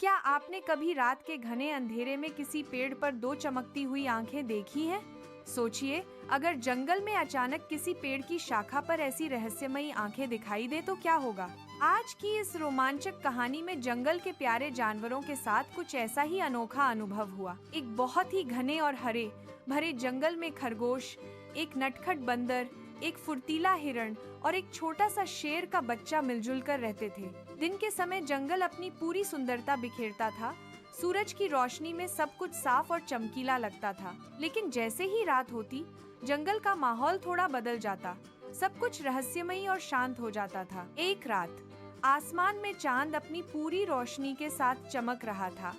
क्या आपने कभी रात के घने अंधेरे में किसी पेड़ पर दो चमकती हुई आंखें देखी हैं? सोचिए, अगर जंगल में अचानक किसी पेड़ की शाखा पर ऐसी रहस्यमयी आंखें दिखाई दे तो क्या होगा। आज की इस रोमांचक कहानी में जंगल के प्यारे जानवरों के साथ कुछ ऐसा ही अनोखा अनुभव हुआ। एक बहुत ही घने और हरे भरे जंगल में खरगोश, एक नटखट बंदर, एक फुर्तीला हिरण और एक छोटा सा शेर का बच्चा मिलजुल कर रहते थे। दिन के समय जंगल अपनी पूरी सुंदरता बिखेरता था। सूरज की रोशनी में सब कुछ साफ और चमकीला लगता था। लेकिन जैसे ही रात होती, जंगल का माहौल थोड़ा बदल जाता। सब कुछ रहस्यमयी और शांत हो जाता था। एक रात आसमान में चांद अपनी पूरी रोशनी के साथ चमक रहा था।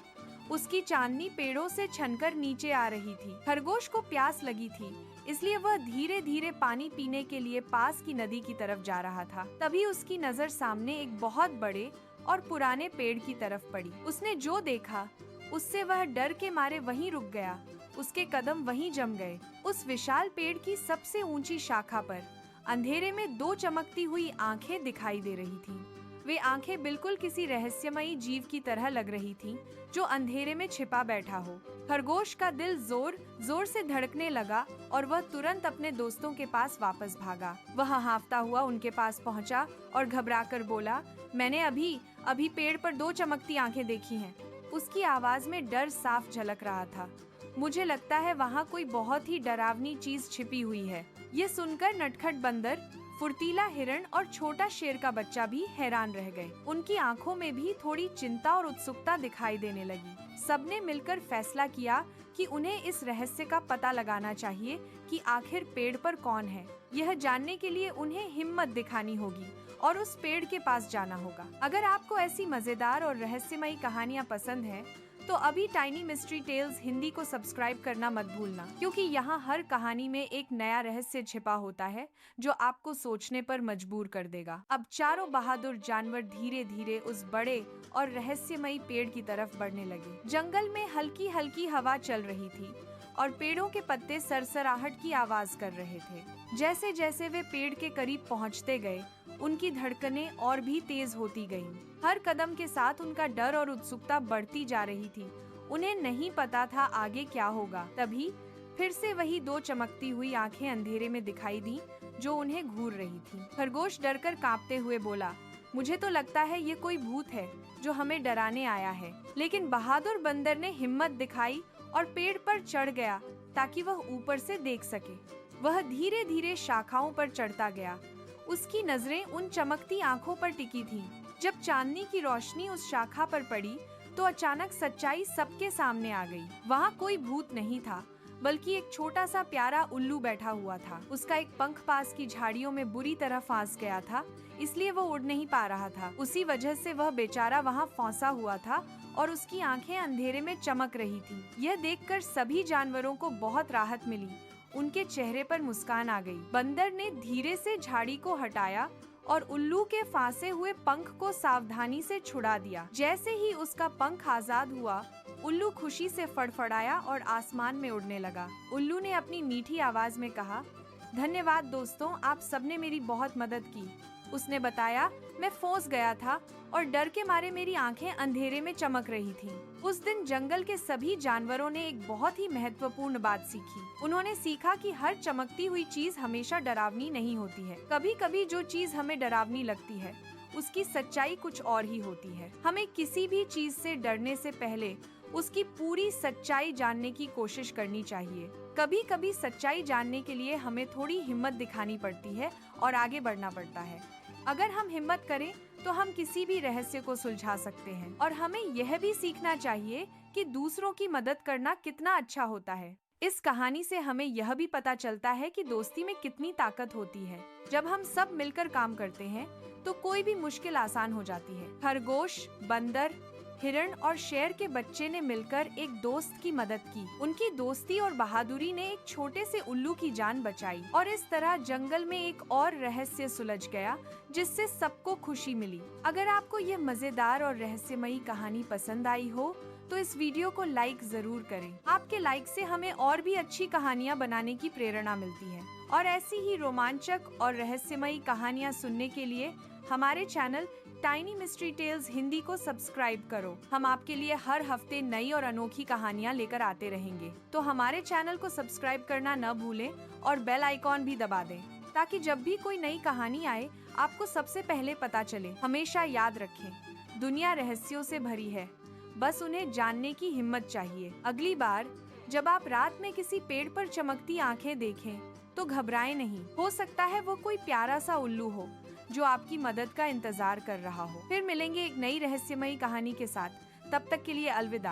उसकी चांदनी पेड़ों से छनकर नीचे आ रही थी। खरगोश को प्यास लगी थी, इसलिए वह धीरे धीरे पानी पीने के लिए पास की नदी की तरफ जा रहा था। तभी उसकी नजर सामने एक बहुत बड़े और पुराने पेड़ की तरफ पड़ी। उसने जो देखा, उससे वह डर के मारे वहीं रुक गया। उसके कदम वहीं जम गए। उस विशाल पेड़ की सबसे ऊंची शाखा पर अंधेरे में दो चमकती हुई आंखें दिखाई दे रही थीं। वे आंखें बिल्कुल किसी रहस्यमयी जीव की तरह लग रही थीं, जो अंधेरे में छिपा बैठा हो। खरगोश का दिल जोर जोर से धड़कने लगा और वह तुरंत अपने दोस्तों के पास वापस भागा। वह हांफता हुआ उनके पास पहुंचा और घबराकर बोला, मैंने अभी अभी पेड़ पर दो चमकती आंखें देखी हैं। उसकी आवाज में डर साफ झलक रहा था। मुझे लगता है वहाँ कोई बहुत ही डरावनी चीज छिपी हुई है। ये सुनकर नटखट बंदर, फुर्तीला हिरण और छोटा शेर का बच्चा भी हैरान रह गए। उनकी आंखों में भी थोड़ी चिंता और उत्सुकता दिखाई देने लगी। सबने मिलकर फैसला किया कि उन्हें इस रहस्य का पता लगाना चाहिए कि आखिर पेड़ पर कौन है। यह जानने के लिए उन्हें हिम्मत दिखानी होगी और उस पेड़ के पास जाना होगा। अगर आपको ऐसी मजेदार और रहस्यमयी कहानियाँ पसंद है तो अभी टाइनी मिस्ट्री टेल्स हिंदी को सब्सक्राइब करना मत भूलना, क्योंकि यहाँ हर कहानी में एक नया रहस्य छिपा होता है जो आपको सोचने पर मजबूर कर देगा। अब चारों बहादुर जानवर धीरे धीरे उस बड़े और रहस्यमयी पेड़ की तरफ बढ़ने लगे। जंगल में हल्की हल्की हवा चल रही थी और पेड़ों के पत्ते सरसराहट की आवाज कर रहे थे। जैसे जैसे वे पेड़ के करीब पहुंचते गए, उनकी धड़कनें और भी तेज होती गईं। हर कदम के साथ उनका डर और उत्सुकता बढ़ती जा रही थी। उन्हें नहीं पता था आगे क्या होगा। तभी फिर से वही दो चमकती हुई आंखें अंधेरे में दिखाई दी, जो उन्हें घूर रही थी। खरगोश डरकर कांपते हुए बोला, मुझे तो लगता है ये कोई भूत है जो हमें डराने आया है। लेकिन बहादुर बंदर ने हिम्मत दिखाई और पेड़ पर चढ़ गया ताकि वह ऊपर से देख सके। वह धीरे धीरे शाखाओं पर चढ़ता गया। उसकी नजरें उन चमकती आंखों पर टिकी थीं। जब चांदनी की रोशनी उस शाखा पर पड़ी तो अचानक सच्चाई सबके सामने आ गई। वहाँ कोई भूत नहीं था, बल्कि एक छोटा सा प्यारा उल्लू बैठा हुआ था। उसका एक पंख पास की झाड़ियों में बुरी तरह फंस गया था, इसलिए वो उड़ नहीं पा रहा था। उसी वजह से वह बेचारा वहाँ फंसा हुआ था और उसकी आंखें अंधेरे में चमक रही थी। यह देखकर सभी जानवरों को बहुत राहत मिली। उनके चेहरे पर मुस्कान आ गई। बंदर ने धीरे से झाड़ी को हटाया और उल्लू के फांसे हुए पंख को सावधानी से छुड़ा दिया। जैसे ही उसका पंख आजाद हुआ, उल्लू खुशी से फड़फड़ाया और आसमान में उड़ने लगा। उल्लू ने अपनी मीठी आवाज में कहा, धन्यवाद दोस्तों, आप सबने मेरी बहुत मदद की। उसने बताया, मैं फंस गया था और डर के मारे मेरी आंखें अंधेरे में चमक रही थीं। उस दिन जंगल के सभी जानवरों ने एक बहुत ही महत्वपूर्ण बात सीखी। उन्होंने सीखा कि हर चमकती हुई चीज हमेशा डरावनी नहीं होती है। कभी कभी जो चीज हमें डरावनी लगती है, उसकी सच्चाई कुछ और ही होती है। हमें किसी भी चीज से डरने से पहले उसकी पूरी सच्चाई जानने की कोशिश करनी चाहिए। कभी कभी सच्चाई जानने के लिए हमें थोड़ी हिम्मत दिखानी पड़ती है और आगे बढ़ना पड़ता है। अगर हम हिम्मत करें तो हम किसी भी रहस्य को सुलझा सकते हैं। और हमें यह भी सीखना चाहिए कि दूसरों की मदद करना कितना अच्छा होता है। इस कहानी से हमें यह भी पता चलता है कि दोस्ती में कितनी ताकत होती है। जब हम सब मिलकर काम करते हैं तो कोई भी मुश्किल आसान हो जाती है। खरगोश, बंदर, हिरण और शेर के बच्चे ने मिलकर एक दोस्त की मदद की। उनकी दोस्ती और बहादुरी ने एक छोटे से उल्लू की जान बचाई और इस तरह जंगल में एक और रहस्य सुलझ गया, जिससे सबको खुशी मिली। अगर आपको यह मजेदार और रहस्यमयी कहानी पसंद आई हो तो इस वीडियो को लाइक जरूर करें। आपके लाइक से हमें और भी अच्छी कहानियाँ बनाने की प्रेरणा मिलती है। और ऐसी ही रोमांचक और रहस्यमयी कहानियाँ सुनने के लिए हमारे channel tiny mystery tales Hindi को सब्सक्राइब करो। हम आपके लिए हर हफ्ते नई और अनोखी कहानियाँ लेकर आते रहेंगे। तो हमारे चैनल को सब्सक्राइब करना न भूलें और बेल आइकॉन भी दबा दें, ताकि जब भी कोई नई कहानी आए आपको सबसे पहले पता चले। हमेशा याद रखें, दुनिया रहस्यों से भरी है, बस उन्हें जानने की हिम्मत चाहिए। अगली बार जब आप रात में किसी पेड़ पर चमकती आंखें देखें तो घबराएं नहीं। हो सकता है वो कोई प्यारा सा उल्लू हो जो आपकी मदद का इंतजार कर रहा हो। फिर मिलेंगे एक नई रहस्यमयी कहानी के साथ। तब तक के लिए अलविदा।